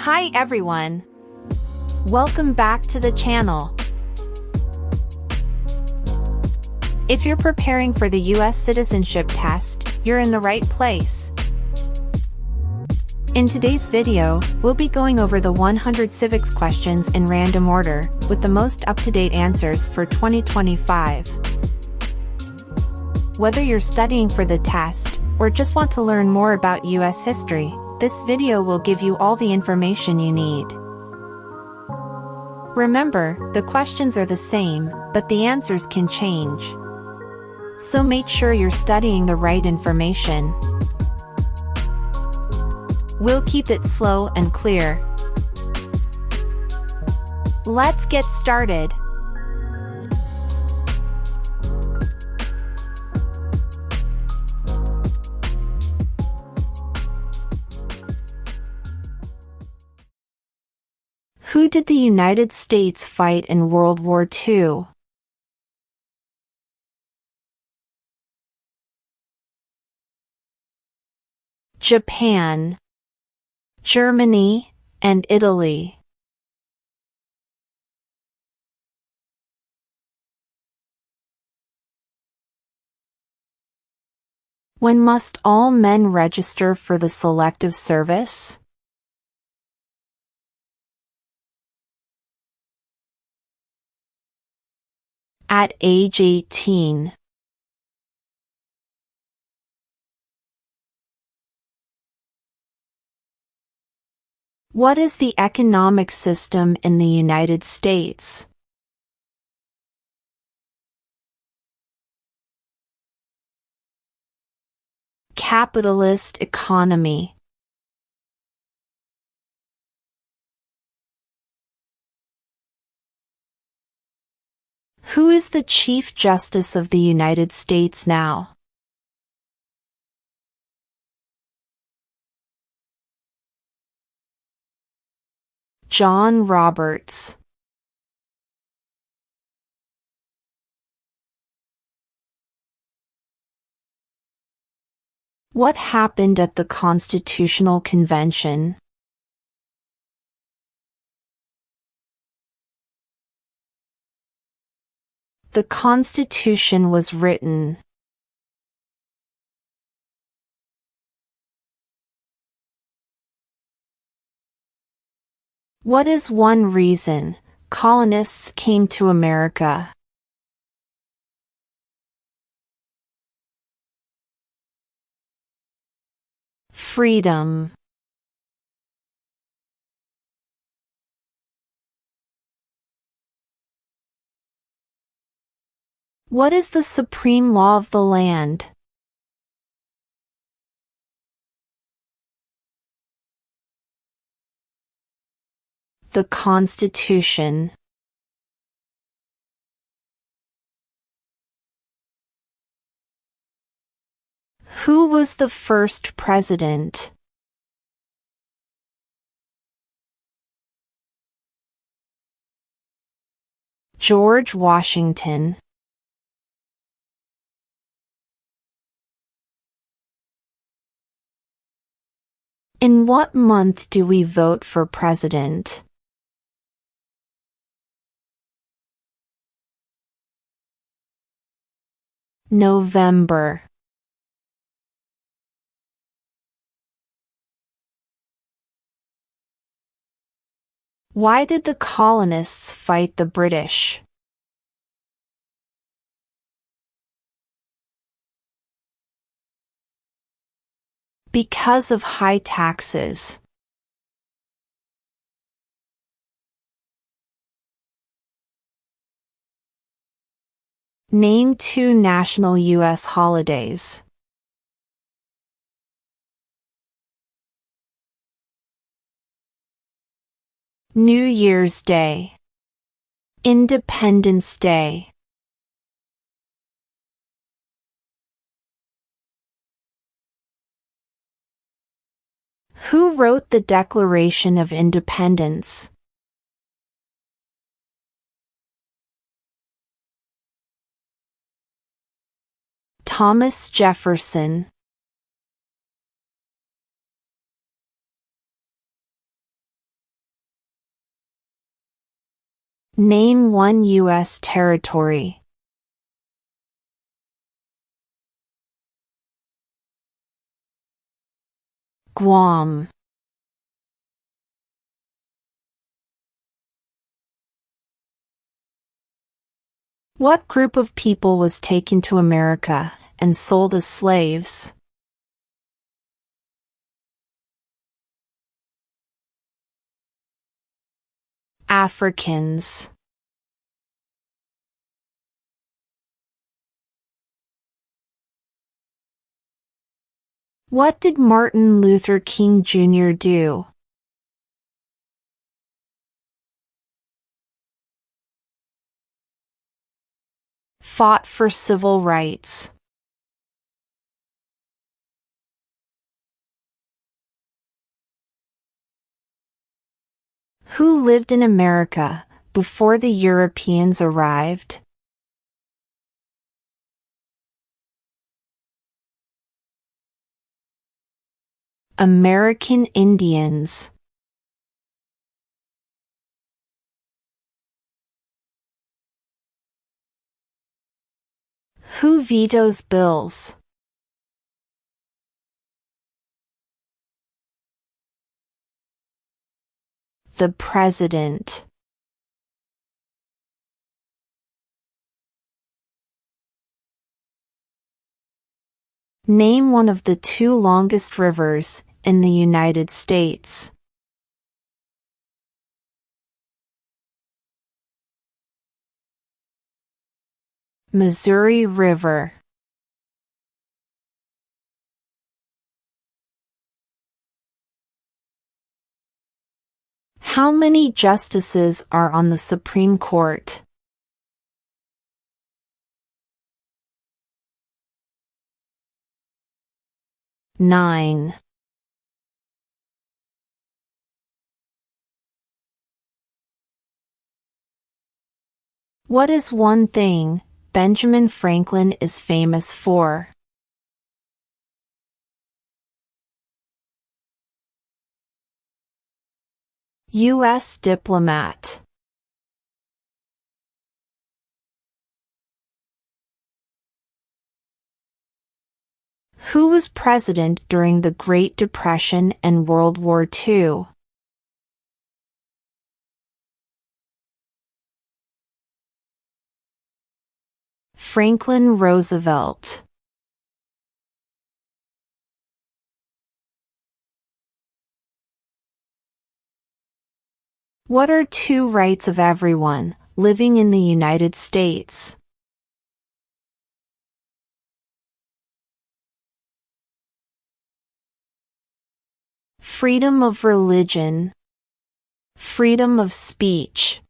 Hi everyone! Welcome back to the channel. If you're preparing for the U.S. Citizenship Test, you're in the right place. In today's video, we'll be going over the 100 civics questions in random order, with the most up-to-date answers for 2025. Whether you're studying for the test, or just want to learn more about U.S. history, this video will give you all the information you need. Remember, the questions are the same, but the answers can change. So make sure you're studying the right information. We'll keep it slow and clear. Let's get started. Who did the United States fight in World War II? Japan, Germany, and Italy. When must all men register for the Selective Service? At age 18. What is the economic system in the United States? Capitalist economy. Who is the Chief Justice of the United States now? John Roberts. What happened at the Constitutional Convention? The Constitution was written. What is one reason colonists came to America? Freedom. What is the supreme law of the land? The Constitution. Who was the first president? George Washington. In what month do we vote for president? November. Why did the colonists fight the British? Because of high taxes. Name 2 national U.S. holidays. New Year's Day. Independence Day. Who wrote the Declaration of Independence? Thomas Jefferson. Name one U.S. territory. Guam. What group of people was taken to America and sold as slaves? Africans. What did Martin Luther King Jr. do? Fought for civil rights. Who lived in America before the Europeans arrived? American Indians. Who vetoes bills? The President. Name one of the two longest rivers in the United States. Missouri River. How many justices are on the Supreme Court? 9. What is one thing Benjamin Franklin is famous for? U.S. diplomat. Who was president during the Great Depression and World War II? Franklin Roosevelt. What are two rights of everyone living in the United States? Freedom of religion. Freedom of speech.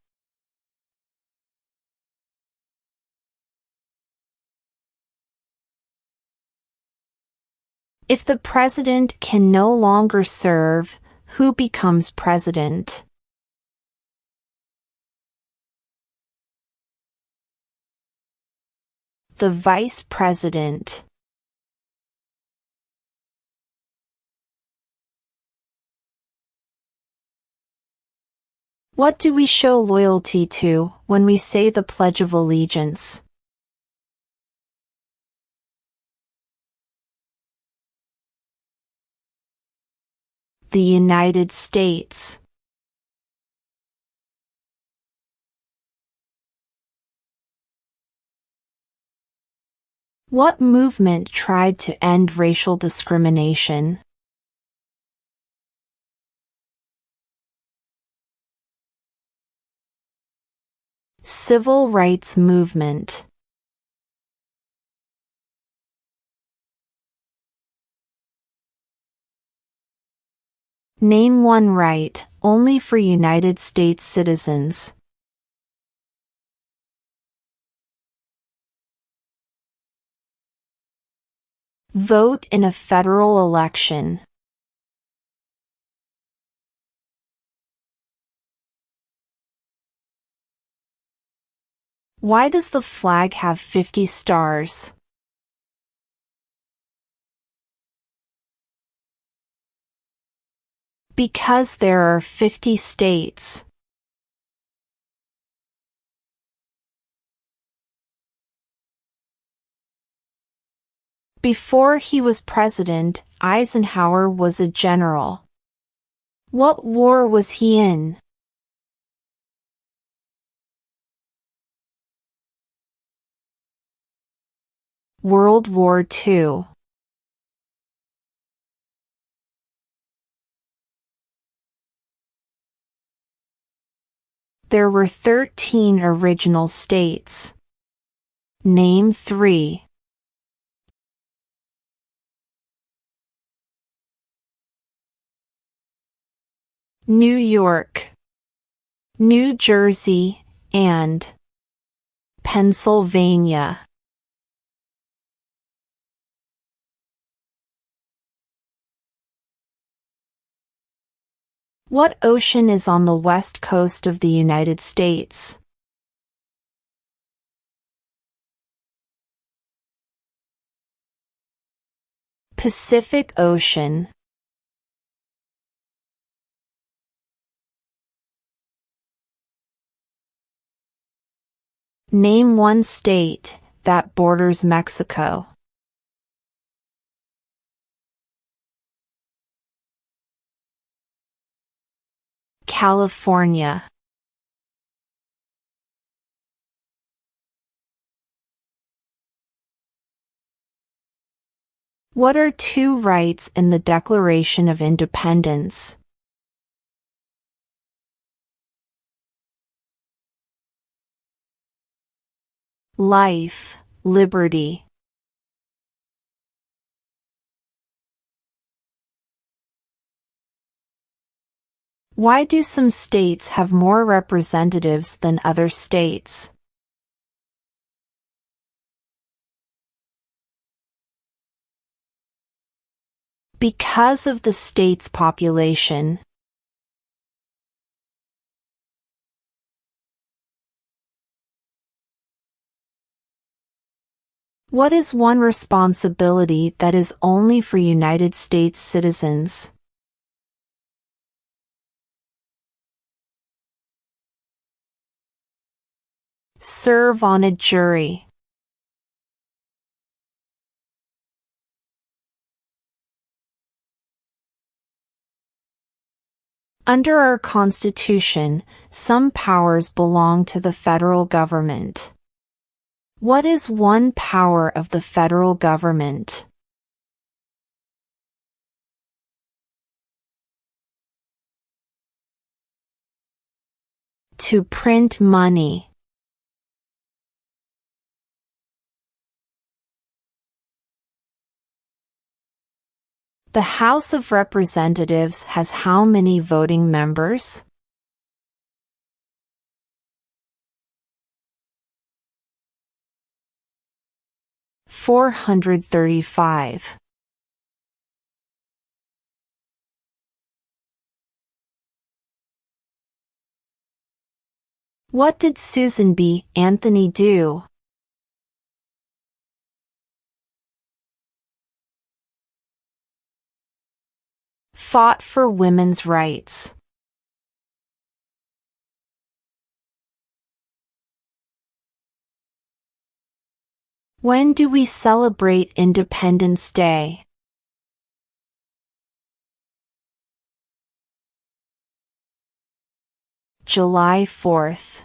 If the president can no longer serve, who becomes president? The vice president. What do we show loyalty to when we say the Pledge of Allegiance? The United States. What movement tried to end racial discrimination? Civil rights movement. Name one right only for United States citizens. Vote in a federal election. Why does the flag have 50 stars? Because there are 50 states. Before he was president, Eisenhower was a general. What war was he in? World War II. There were 13 original states. Name 3. New York, New Jersey, and Pennsylvania. What ocean is on the west coast of the United States? Pacific Ocean. Name one state that borders Mexico. California. What are 2 rights in the Declaration of Independence? Life, liberty. Why do some states have more representatives than other states? Because of the state's population. What is one responsibility that is only for United States citizens? Serve on a jury. Under our Constitution, some powers belong to the federal government. What is one power of the federal government? To print money. The House of Representatives has how many voting members? $435. What did Susan B. Anthony do? Fought for women's rights. When do we celebrate Independence Day? July 4th.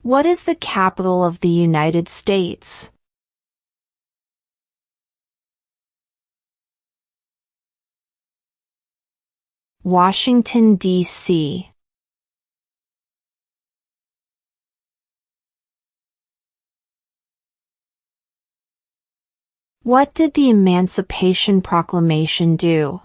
What is the capital of the United States? Washington, D.C. What did the Emancipation Proclamation do?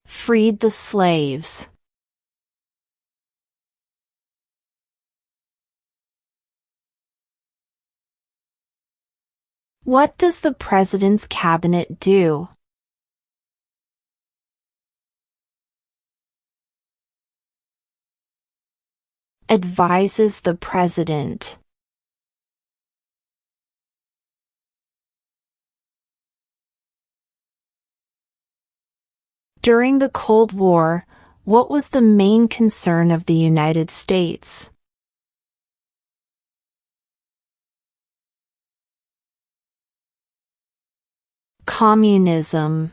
Freed the slaves. What does the President's Cabinet do? Advises the President. During the Cold War, what was the main concern of the United States? Communism.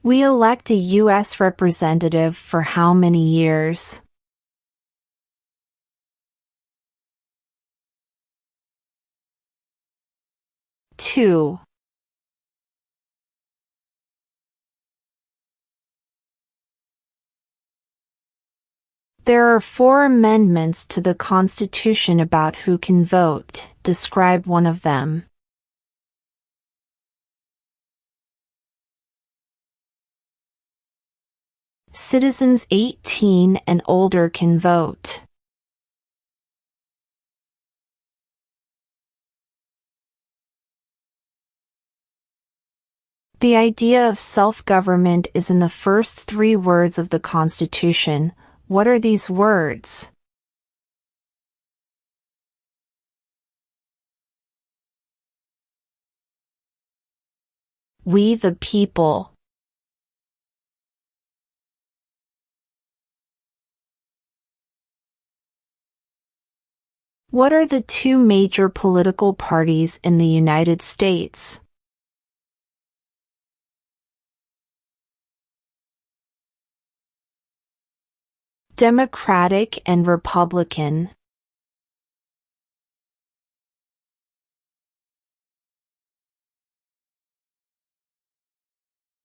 We elect a U.S. representative for how many years? 2. There are 4 amendments to the Constitution about who can vote. Describe one of them. Citizens 18 and older can vote. The idea of self-government is in the first 3 words of the Constitution. What are these words? We the people. What are the 2 major political parties in the United States? Democratic and Republican.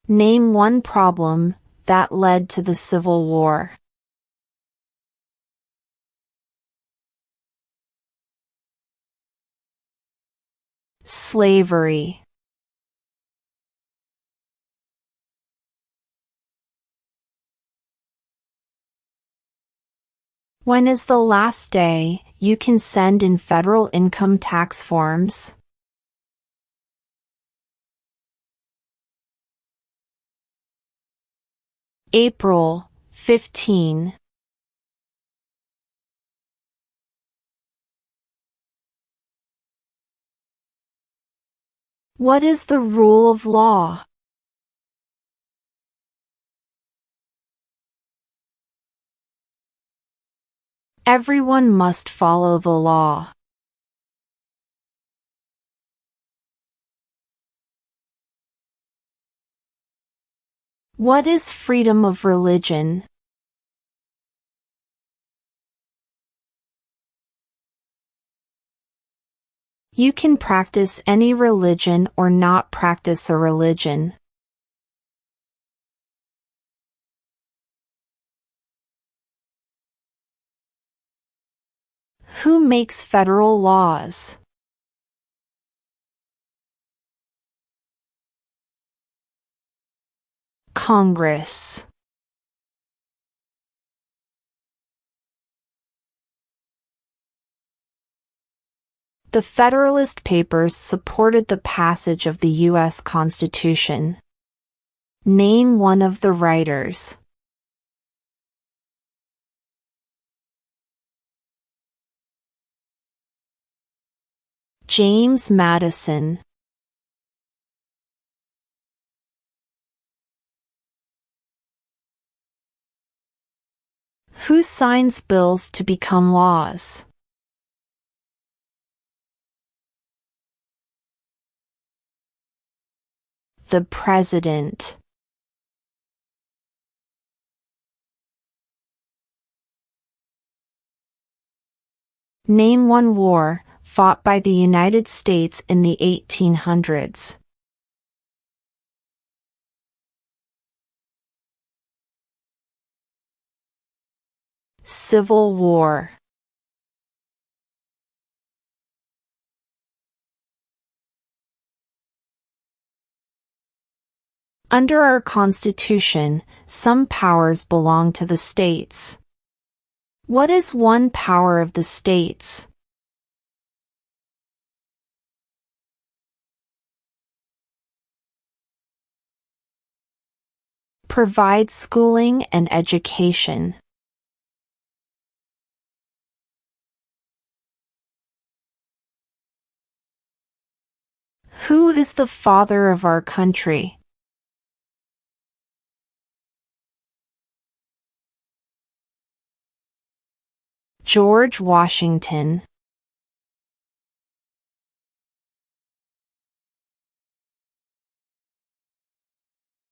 Name one problem that led to the Civil War. Slavery. When is the last day you can send in federal income tax forms? April 15. What is the rule of law? Everyone must follow the law. What is freedom of religion? You can practice any religion or not practice a religion. Who makes federal laws? Congress. The Federalist Papers supported the passage of the U.S. Constitution. Name one of the writers. James Madison. Who signs bills to become laws? The President. Name one war fought by the United States in the 1800s. Civil War. Under our Constitution, some powers belong to the states. What is one power of the states? Provide schooling and education. Who is the father of our country? George Washington.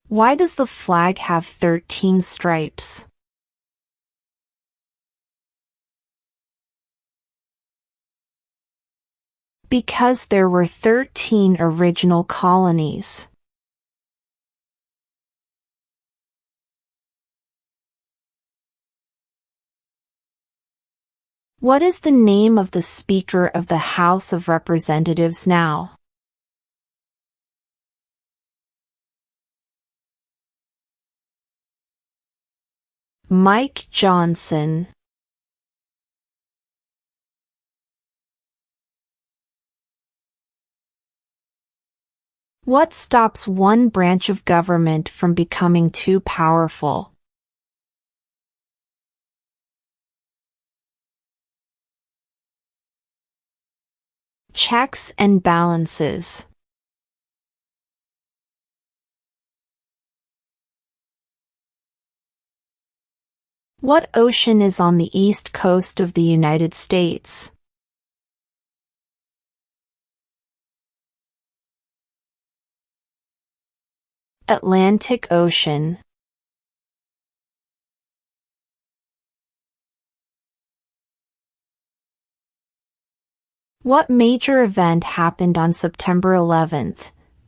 Why does the flag have 13 stripes? Because there were 13 original colonies. What is the name of the Speaker of the House of Representatives now? Mike Johnson. What stops one branch of government from becoming too powerful? Checks and balances. What ocean is on the east coast of the United States? Atlantic Ocean. What major event happened on September 11,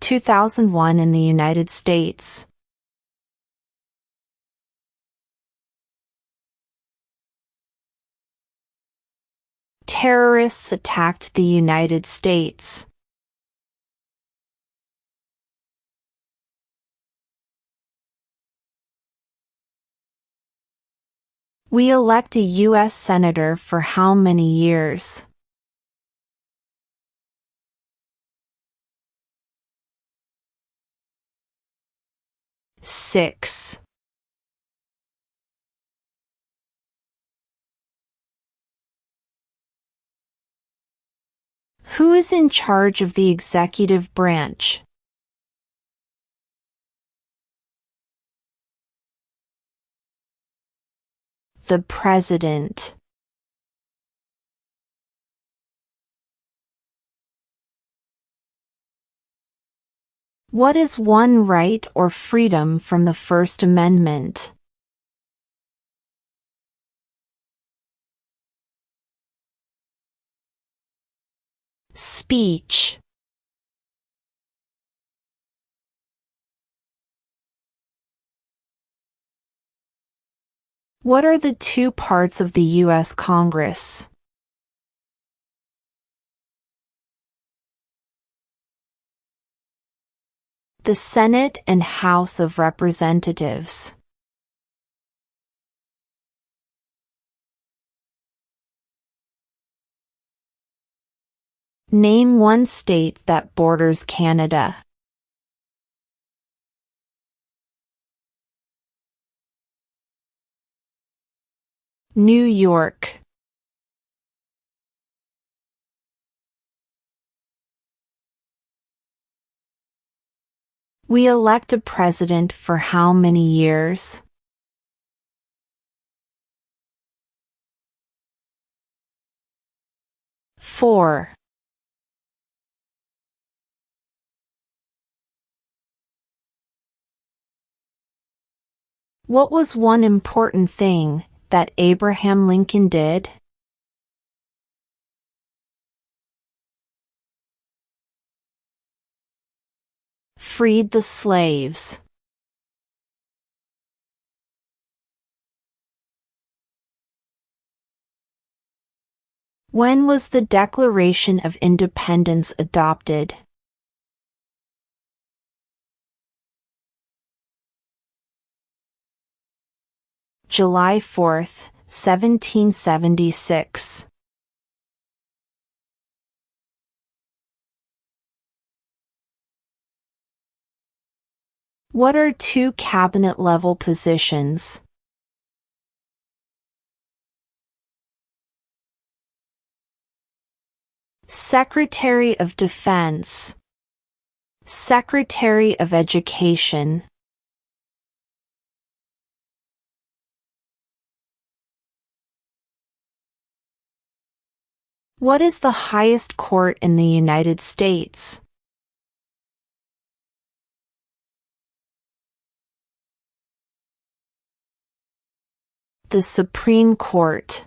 2001 in the United States? Terrorists attacked the United States. We elect a U.S. Senator for how many years? Six. Who is in charge of the executive branch? The President. What is one right or freedom from the First Amendment? Speech. What are the two parts of the U.S. Congress? The Senate and House of Representatives. Name one state that borders Canada. New York. We elect a president for how many years? 4. What was one important thing that Abraham Lincoln did? Freed the slaves. When was the Declaration of Independence adopted? July 4, 1776. What are two cabinet-level positions? Secretary of Defense. Secretary of Education. What is the highest court in the United States? The Supreme Court.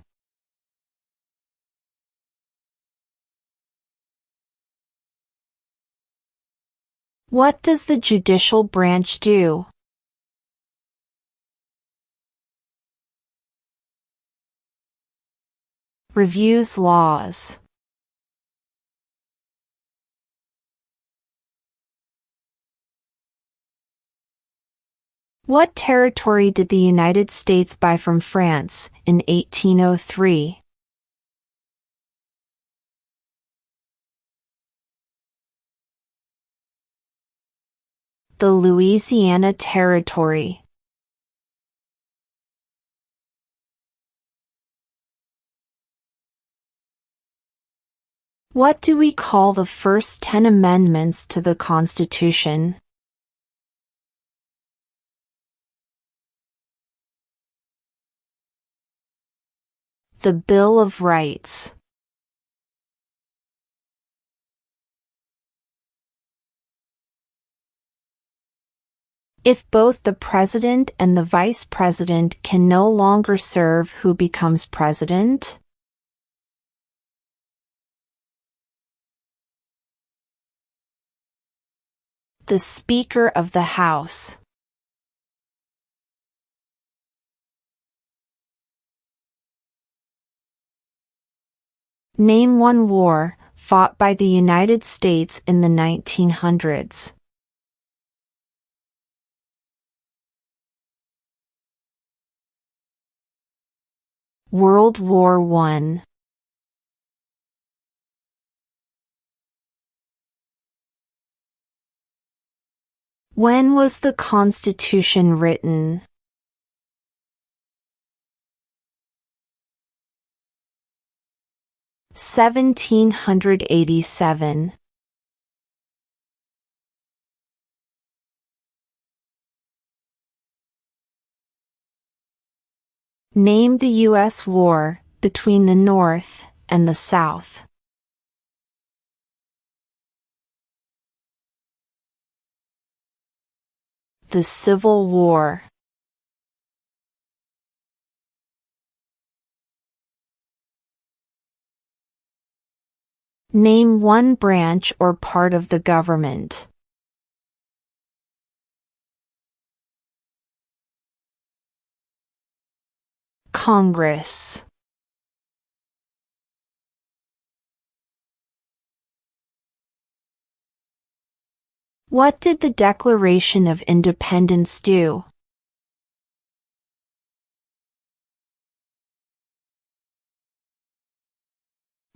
What does the judicial branch do? Reviews laws. What territory did the United States buy from France in 1803? The Louisiana Territory. What do we call the first 10 amendments to the Constitution? The Bill of Rights. If both the president and the vice president can no longer serve, who becomes president? The Speaker of the House. Name one war fought by the United States in the 1900s. World War I. When was the Constitution written? (1787). Name the U.S. war between the North and the South. The Civil War. Name one branch or part of the government. Congress. What did the Declaration of Independence do?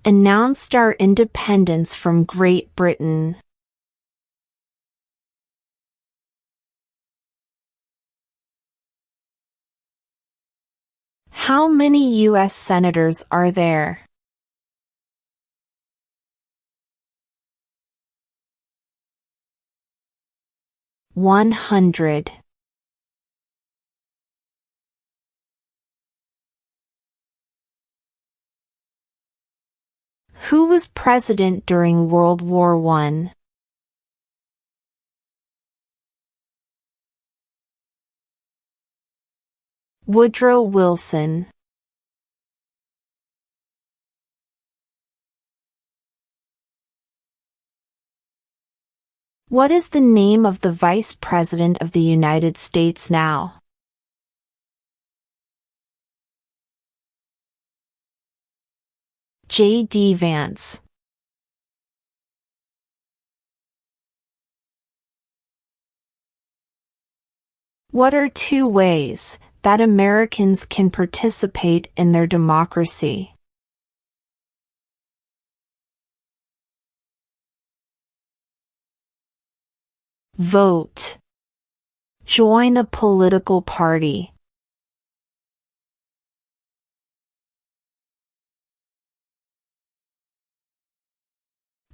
Announced our independence from Great Britain. How many U.S. senators are there? (100). Who was president during World War I? Woodrow Wilson. What is the name of the Vice President of the United States now? J.D. Vance. What are 2 ways that Americans can participate in their democracy? Vote. Join a political party.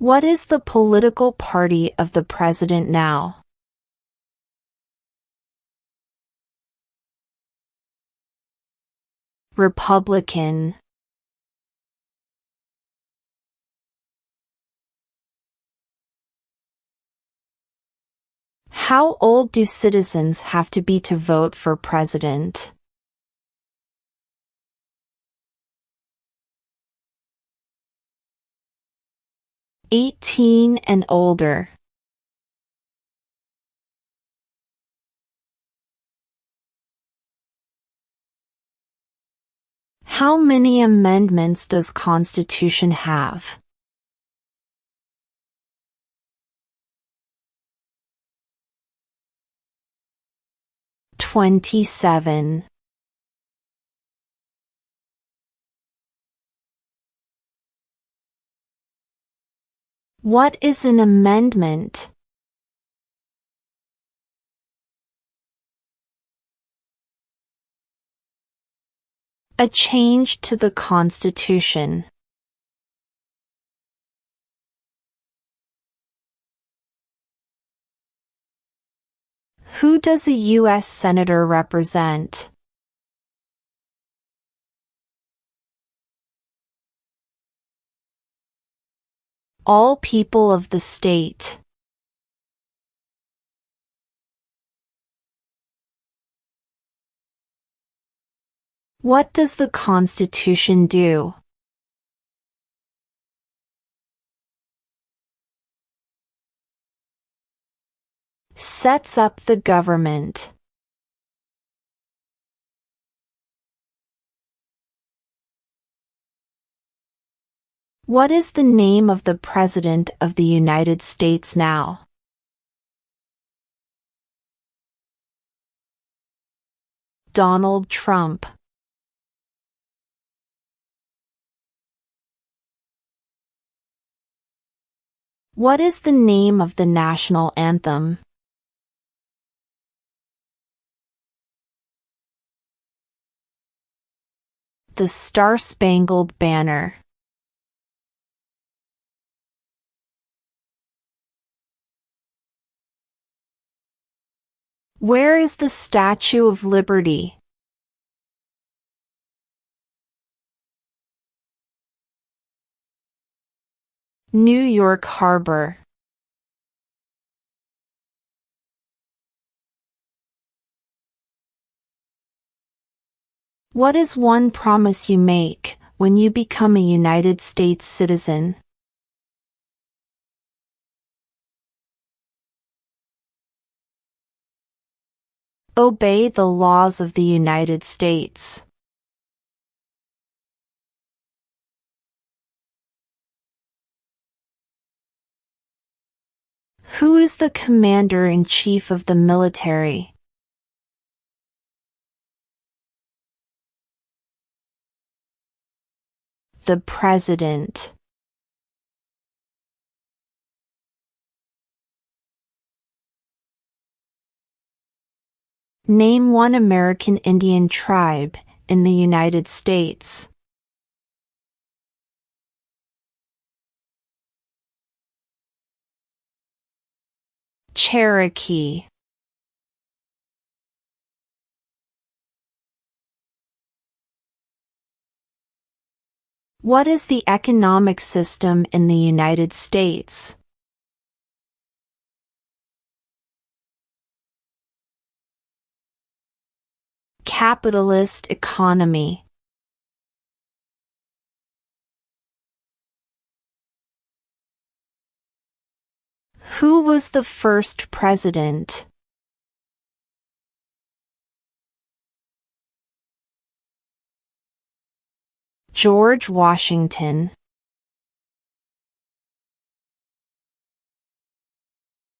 What is the political party of the president now? Republican. How old do citizens have to be to vote for president? 18 and older. How many amendments does Constitution have? 27. What is an amendment? A change to the Constitution. Who does a U.S. Senator represent? All people of the state. What does the Constitution do? Sets up the government. What is the name of the President of the United States now? Donald Trump. What is the name of the national anthem? The Star-Spangled Banner. Where is the Statue of Liberty? New York Harbor. What is one promise you make when you become a United States citizen? Obey the laws of the United States. Who is the Commander-in-Chief of the military? The President. Name one American Indian tribe in the United States. Cherokee. What is the economic system in the United States? Capitalist economy. Who was the first president? George Washington.